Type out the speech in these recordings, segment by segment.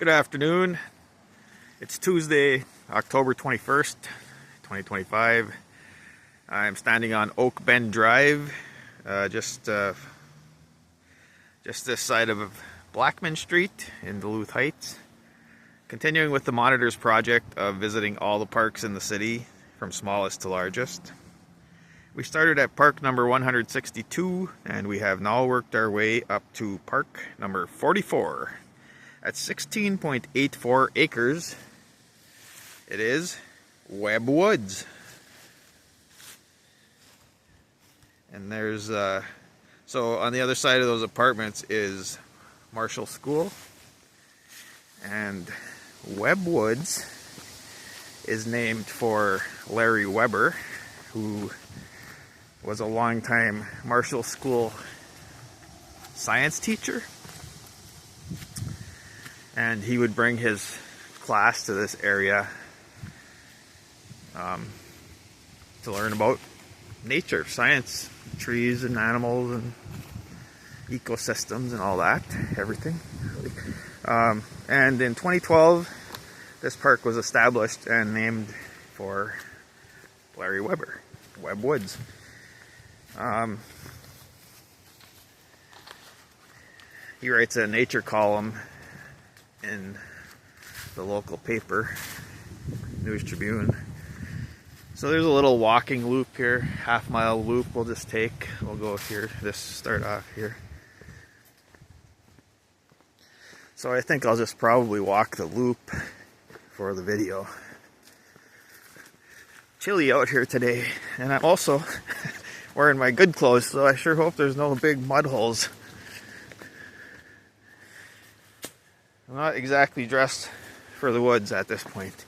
Good afternoon. It's Tuesday, October 21st, 2025. I'm standing on Oak Bend Drive, just this side of Blackman Street in Duluth Heights. Continuing with the Monitors project of visiting all the parks in the city, from smallest to largest. We started at park number 162, and we have now worked our way up to park number 44. At 16.84 acres, it is Webb Woods. And there's, so on the other side of those apartments is Marshall School. And Webb Woods is named for Larry Weber, who was a longtime Marshall School science teacher. And he would bring his class to this area to learn about nature, science, trees and animals and ecosystems and all that, everything. And in 2012, this park was established and named for Larry Weber, Webb Woods. He writes a nature column in the local paper, News Tribune. So there's a little walking loop here, half-mile loop we'll just take. We'll go here, just start off here. So I think I'll just probably walk the loop for the video. Chilly out here today, and I'm also wearing my good clothes, so I sure hope there's no big mud holes. I'm not exactly dressed for the woods at this point.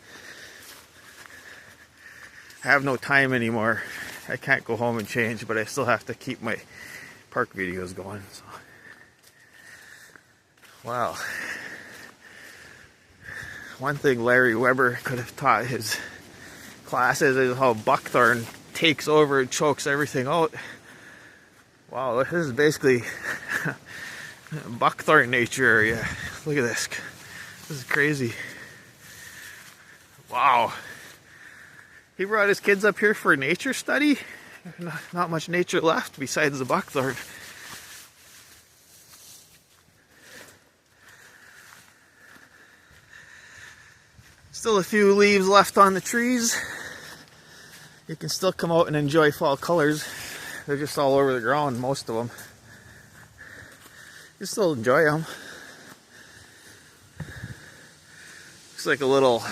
I have no time anymore. I can't go home and change, but I still have to keep my park videos going. So. Wow. One thing Larry Weber could have taught his classes is how buckthorn takes over and chokes everything out. Wow, this is basically buckthorn nature area. Look at this. This is crazy. Wow. He brought his kids up here for a nature study. Not much nature left besides the buckthorn. Still a few leaves left on the trees. You can still come out and enjoy fall colors. They're just all over the ground, most of them. You still enjoy them. Looks like a little,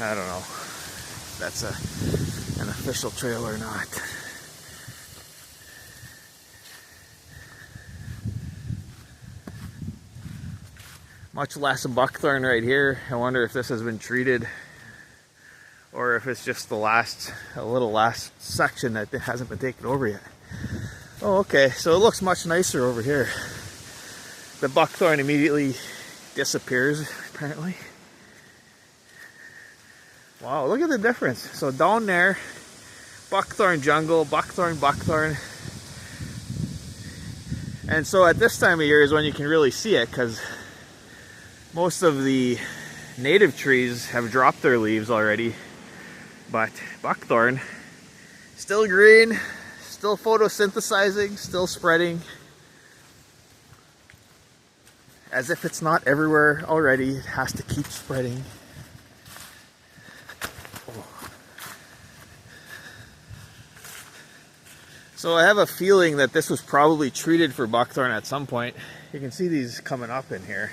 I don't know if that's an official trail or not. Much less buckthorn right here. I wonder if this has been treated or if it's just the last section that hasn't been taken over yet. Oh, okay, so it looks much nicer over here. The buckthorn immediately disappears, apparently. Wow, look at the difference. So down there, buckthorn jungle, buckthorn. And so at this time of year is when you can really see it, because most of the native trees have dropped their leaves already. But buckthorn, still green, still photosynthesizing, still spreading. As if it's not everywhere already, it has to keep spreading. Oh. So I have a feeling that this was probably treated for buckthorn at some point. You can see these coming up in here.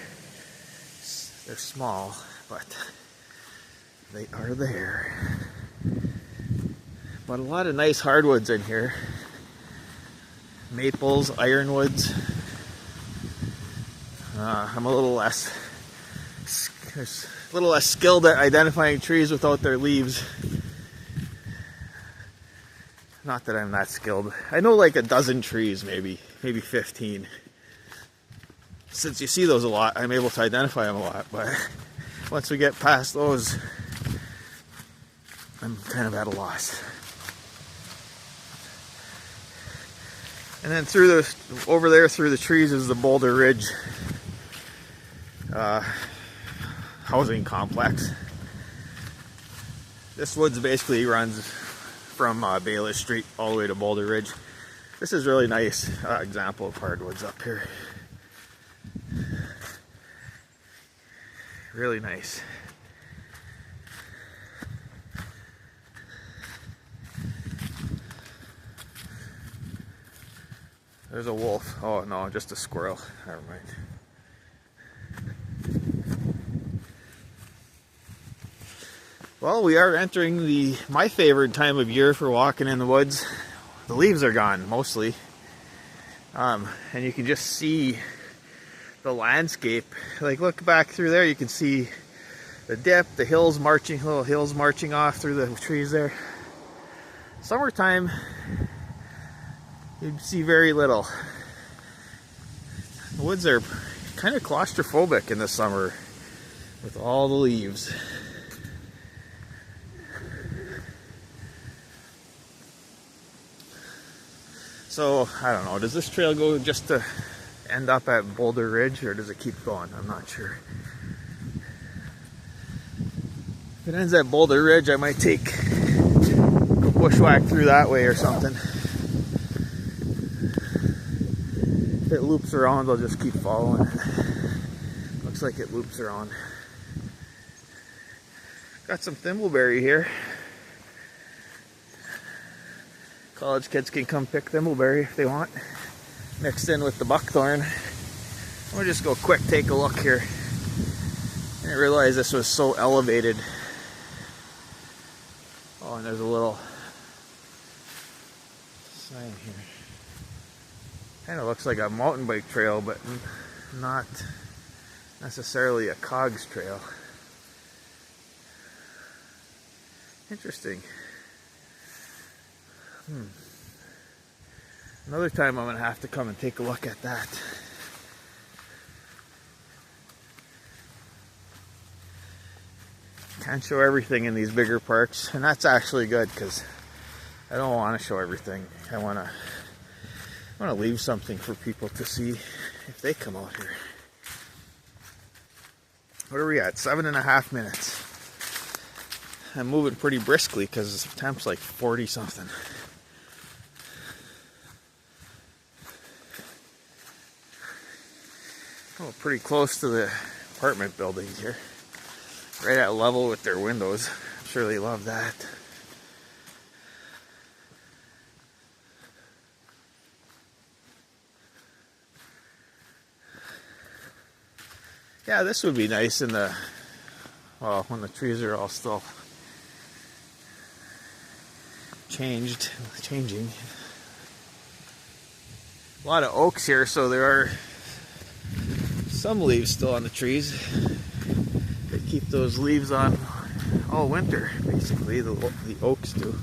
They're small, but they are there. But a lot of nice hardwoods in here. Maples, ironwoods. I'm a little less skilled at identifying trees without their leaves. Not that I'm that skilled. I know like a dozen trees, maybe 15. Since you see those a lot, I'm able to identify them a lot. But once we get past those, I'm kind of at a loss. And then over there through the trees is the Boulder Ridge. housing complex. This woods basically runs from Bayless Street all the way to Boulder Ridge. This is really nice example of hardwoods up here. Really nice. There's a wolf. Oh no, just a squirrel. Never mind. Well, we are entering my favorite time of year for walking in the woods. The leaves are gone, mostly. And you can just see the landscape. Like, look back through there, you can see the dip, the hills marching, little hills marching off through the trees there. Summertime, you'd see very little. The woods are kind of claustrophobic in the summer with all the leaves. So, I don't know, does this trail go just to end up at Boulder Ridge, or does it keep going? I'm not sure. If it ends at Boulder Ridge, I might go bushwhack through that way or something. If it loops around, I'll just keep following it. Looks like it loops around. Got some thimbleberry here. College kids can come pick thimbleberry if they want, mixed in with the buckthorn. We'll just go quick take a look here. I didn't realize this was so elevated. Oh, and there's a little sign here. Kind of looks like a mountain bike trail, but not necessarily a COGS trail. Interesting. Another time I'm going to have to come and take a look at that. Can't show everything in these bigger parks, and that's actually good because I don't want to show everything. I want to leave something for people to see if they come out here. What are we at? 7.5 minutes. I'm moving pretty briskly because the temp's like 40 something. Oh, pretty close to the apartment buildings here. Right at level with their windows. I'm sure they love that. Yeah, this would be nice in the, well, when the trees are all still changing. A lot of oaks here, so there are some leaves still on the trees. They keep those leaves on all winter, basically, the oaks do.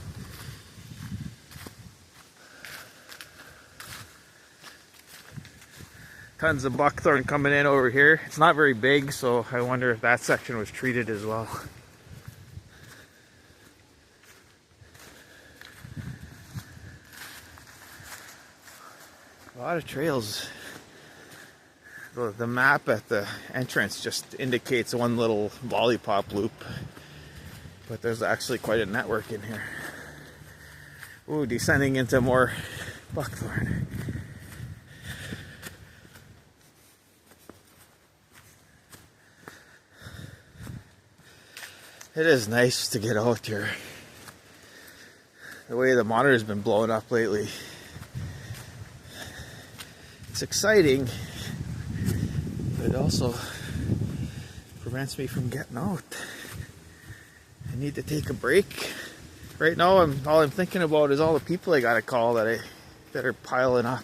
Tons of buckthorn coming in over here. It's not very big, so I wonder if that section was treated as well. A lot of trails. The map at the entrance just indicates one little lollipop loop, but there's actually quite a network in here. Ooh, descending into more buckthorn. It is nice to get out here. The way the monitor's been blowing up lately. It's exciting, but it also prevents me from getting out. I need to take a break. Right now, all I'm thinking about is all the people I gotta call that are piling up.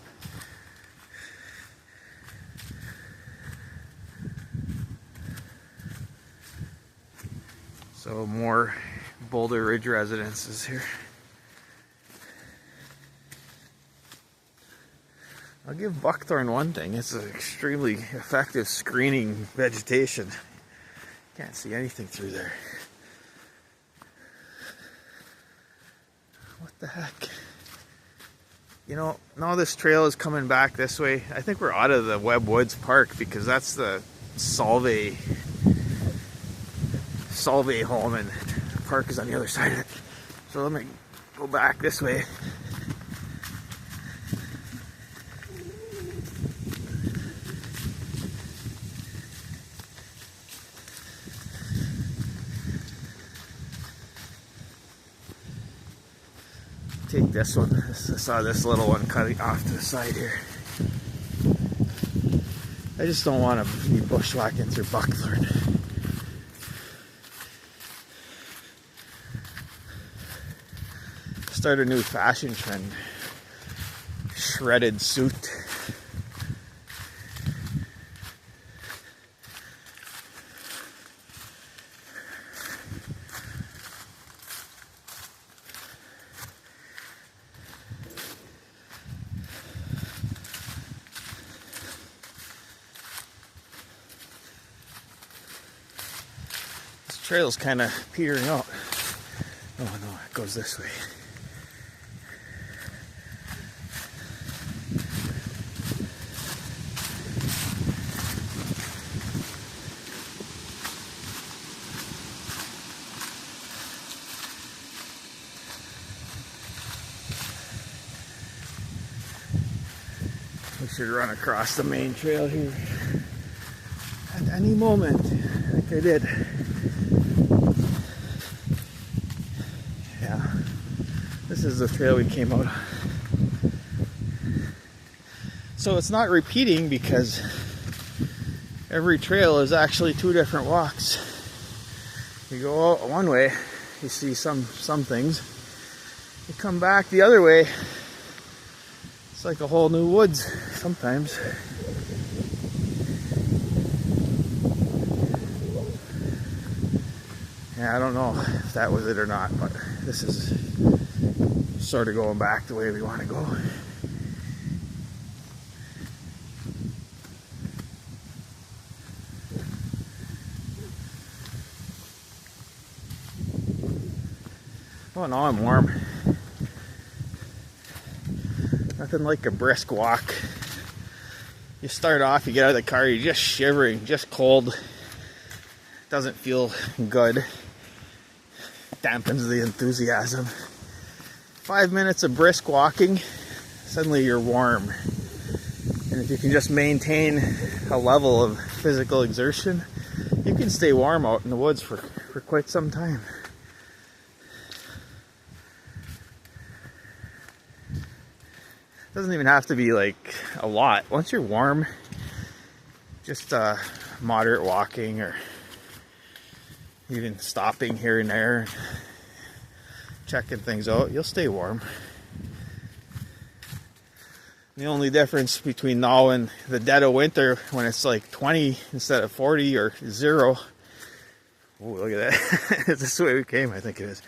So more Boulder Ridge residences here. I'll give buckthorn one thing, it's an extremely effective screening vegetation. Can't see anything through there. What the heck? You know, now this trail is coming back this way. I think we're out of the Webb Woods Park because that's the Solvay home, and the park is on the other side of it. So let me go back this way. Take this one. I saw this little one cutting off to the side here. I just don't want to be bushwhacking through buckthorn. Start a new fashion trend. Shredded suit. Trail's kind of petering out. Oh no, it goes this way. We should run across the main trail here at any moment, like I did. This is the trail we came out on. So it's not repeating because every trail is actually two different walks. You go out one way, you see some things. You come back the other way, it's like a whole new woods sometimes. Yeah, I don't know if that was it or not, but this is sort of going back the way we want to go. Oh, now I'm warm. Nothing like a brisk walk. You start off, you get out of the car, you're just shivering, just cold. Doesn't feel good. Dampens the enthusiasm. 5 minutes of brisk walking, suddenly you're warm. And if you can just maintain a level of physical exertion, you can stay warm out in the woods for quite some time. Doesn't even have to be like a lot. Once you're warm, just moderate walking or even stopping here and there, checking things out, you'll stay warm. The only difference between now and the dead of winter, when it's like 20 instead of 40 or 0. Oh, look at that. This is the way we came, I think it is.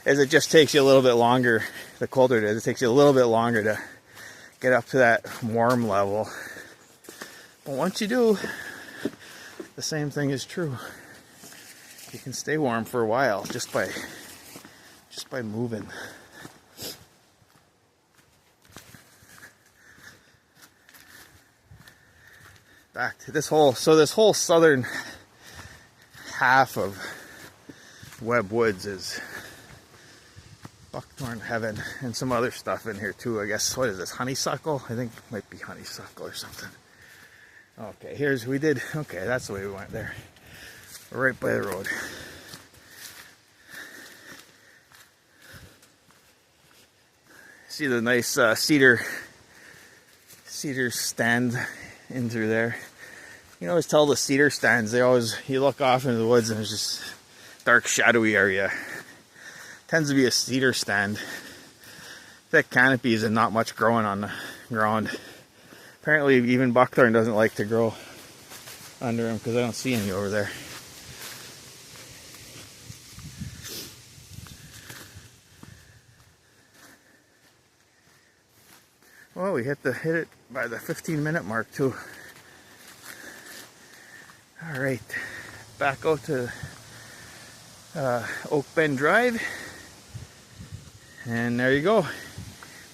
Is it just takes you a little bit longer. The colder it is, it takes you a little bit longer to get up to that warm level. But once you do, the same thing is true. You can stay warm for a while just by moving. Back to this whole southern half of Webb Woods is buckthorn heaven, and some other stuff in here too. I guess, what is this, honeysuckle? I think it might be honeysuckle or something. Okay, okay, that's the way we went there. We're right by the road. See the nice cedar stand in through there. You can always tell the cedar stands, you look off into the woods and there's just dark shadowy area. Tends to be a cedar stand. Thick canopies and not much growing on the ground. Apparently even buckthorn doesn't like to grow under them because I don't see any over there. Well, we hit it by the 15-minute mark too. All right, back out to Oak Bend Drive, and there you go.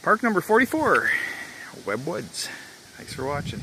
Park number 44, Webb Woods. Thanks for watching.